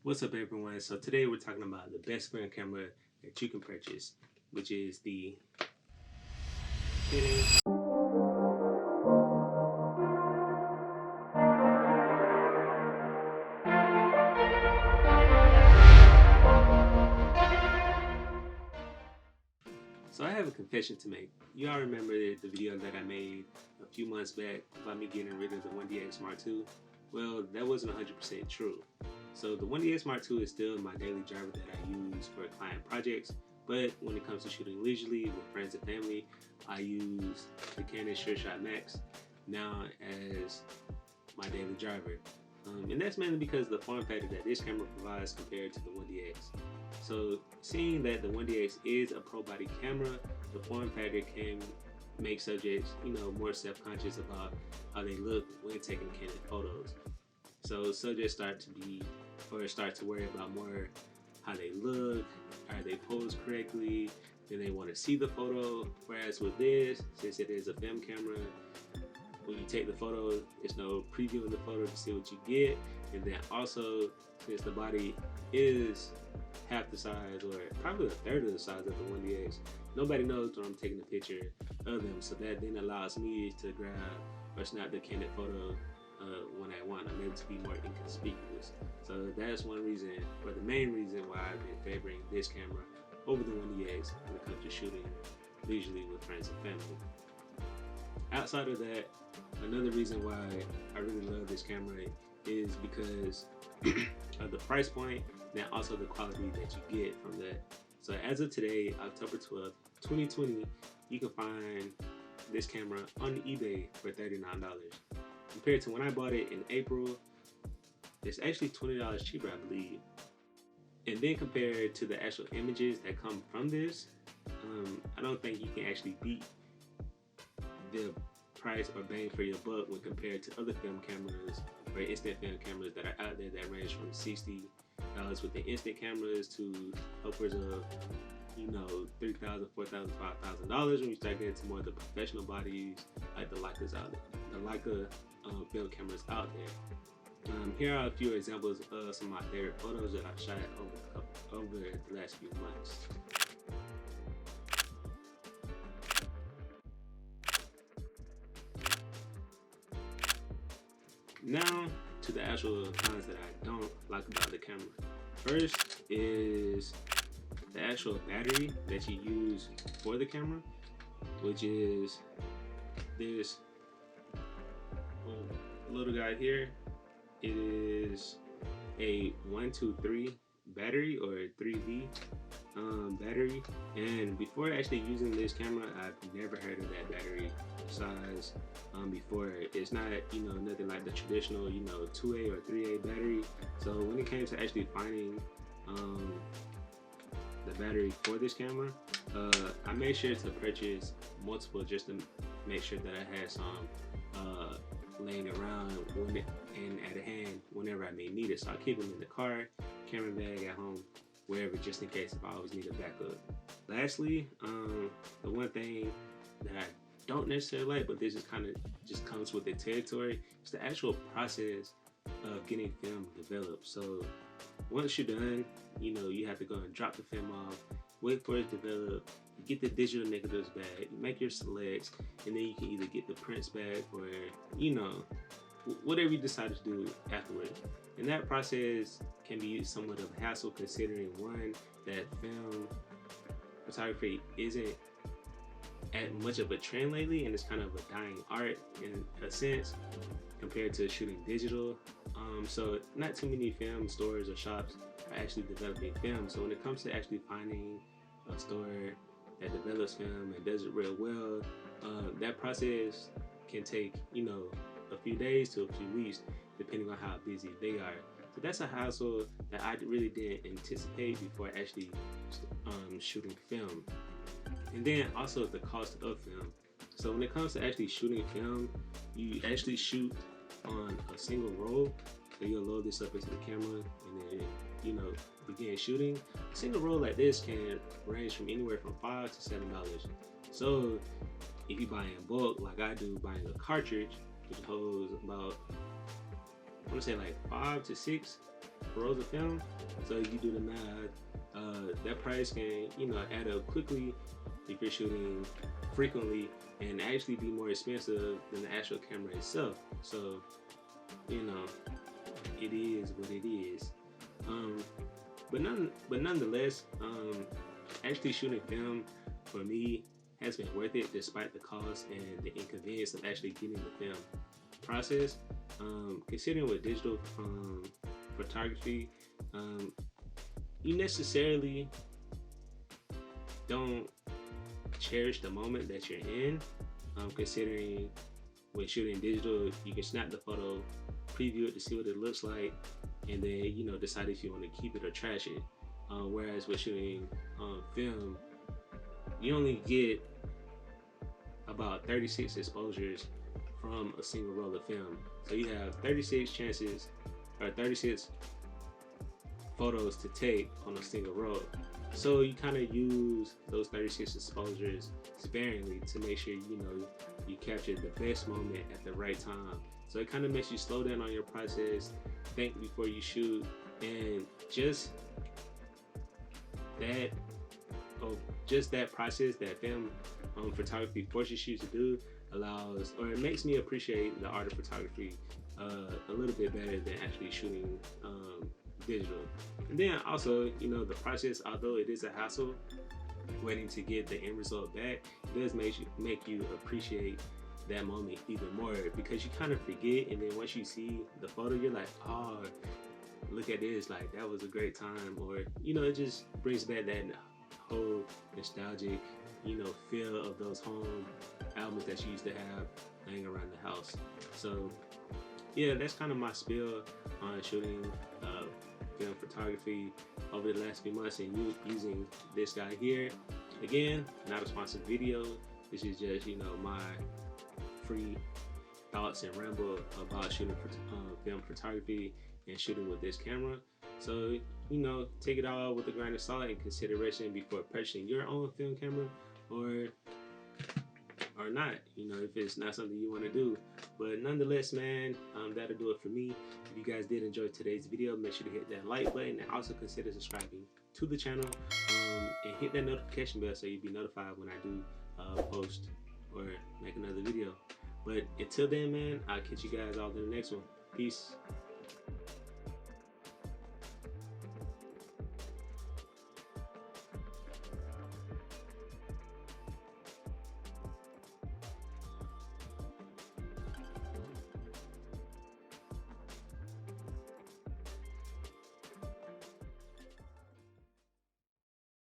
What's up, everyone? So today we're talking about the best film camera that you can purchase, which is the Canon. So I have a confession to make. You all remember the video that I made a few months back about me getting rid of the 1DX Mark II? Well, that wasn't 100% true. So the 1DX Mark II is still my daily driver that I use for client projects, but when it comes to shooting leisurely with friends and family, I use the Canon SureShot Max now as my daily driver. And that's mainly because of the form factor that this camera provides compared to the 1DX. So seeing that the 1DX is a pro body camera, the form factor can make subjects, more self-conscious about how they look when taking candid photos. So subjects start to worry about more how they look, are they posed correctly, then they want to see the photo. Whereas with this, since it is a film camera, when you take the photo, there's no previewing the photo to see what you get. And then also, since the body is half the size or probably a third of the size of the 1DX, nobody knows when I'm taking a picture of them. So that then allows me to grab or snap the candid photo when I want. I'm able to be more inconspicuous. So that's one reason, or the main reason, why I've been favoring this camera over the 1DX when it comes to shooting leisurely with friends and family. Outside of that, another reason why I really love this camera is because of the price point and also the quality that you get from that. So as of today, October 12th, 2020, you can find this camera on eBay for $39. Compared to when I bought it in April, it's actually $20 cheaper, I believe. And then compared to the actual images that come from this, I don't think you can actually beat the price or bang for your buck when compared to other film cameras or instant film cameras that are out there that range from $60 with the instant cameras to upwards of $3,000, $4,000, $5,000 when you start getting to more of the professional bodies like the Leicas out there, the Leica film cameras out there. Here are a few examples of some of my favorite photos that I've shot over the last few months. Now to the actual cons that I don't like about the camera. First is the actual battery that you use for the camera, which is this little guy here. It is a 123 battery or a 3V battery, and before actually using this camera, I've never heard of that battery size before. It's not nothing like the traditional 2A or 3A battery. So when it came to actually finding the battery for this camera, I made sure to purchase multiple just to make sure that I had some laying around and at hand whenever I may need it. So I keep them in the car, camera bag at home, wherever, just in case if I always need a backup. Lastly, the one thing that I don't necessarily like, but this is kind of just comes with the territory, is the actual process of getting film developed. So once you're done, you have to go and drop the film off, wait for it to develop, get the digital negatives back, make your selects, and then you can either get the prints back or whatever you decide to do afterwards. And that process can be somewhat of a hassle, considering one, that film photography isn't at much of a trend lately, and it's kind of a dying art in a sense compared to shooting digital. So not too many film stores or shops are actually developing film. So when it comes to actually finding a store that develops film and does it real well, that process can take a few days to a few weeks depending on how busy they are. So that's a hassle that I really didn't anticipate before actually shooting film. And then also the cost of film. So when it comes to actually shooting film, you actually shoot on a single roll. So you'll load this up into the camera and then begin shooting. A single roll like this can range from anywhere from $5 to $7. So if you buy in bulk like I do, buying a cartridge which holds about, I want to say like 5 to 6 rolls of film. So you do the math. That price can, you know, add up quickly if you're shooting frequently, and actually be more expensive than the actual camera itself. So, you know, it is what it is. Um, but nonetheless, actually shooting film for me has been worth it despite the cost and the inconvenience of actually getting the film process. Considering with digital photography, um, you necessarily don't cherish the moment that you're in. Considering when shooting digital, you can snap the photo, preview it to see what it looks like, and then, you know, decide if you want to keep it or trash it. Whereas with shooting film, you only get about 36 exposures from a single roll of film. So you have 36 chances or 36 photos to take on a single roll. So you kind of use those 36 exposures sparingly to make sure, you know, you capture the best moment at the right time. So it kind of makes you slow down on your process, think before you shoot, and just that, oh, just that process that film photography forces you to do allows, or it makes me appreciate the art of photography a little bit better than actually shooting digital. And then also, you know, the process, although it is a hassle waiting to get the end result back, it does make you appreciate that moment even more, because you kind of forget, and then once you see the photo, you're like, oh, look at this, like that was a great time. Or, you know, it just brings back that whole nostalgic, you know, feel of those home albums that you used to have laying around the house. So yeah, that's kind of my spiel on shooting film photography over the last few months, and using this guy here. Again, not a sponsored video. This is just, you know, my free thoughts and ramble about shooting film photography and shooting with this camera. So, you know, take it all with a grain of salt and consideration before purchasing your own film camera, or not, you know, if it's not something you want to do. But nonetheless, man, that'll do it for me. If you guys did enjoy today's video, make sure to hit that like button, and also consider subscribing to the channel, and hit that notification bell so you'll be notified when I do post or make another video. But until then, man, I'll catch you guys all in the next one. Peace.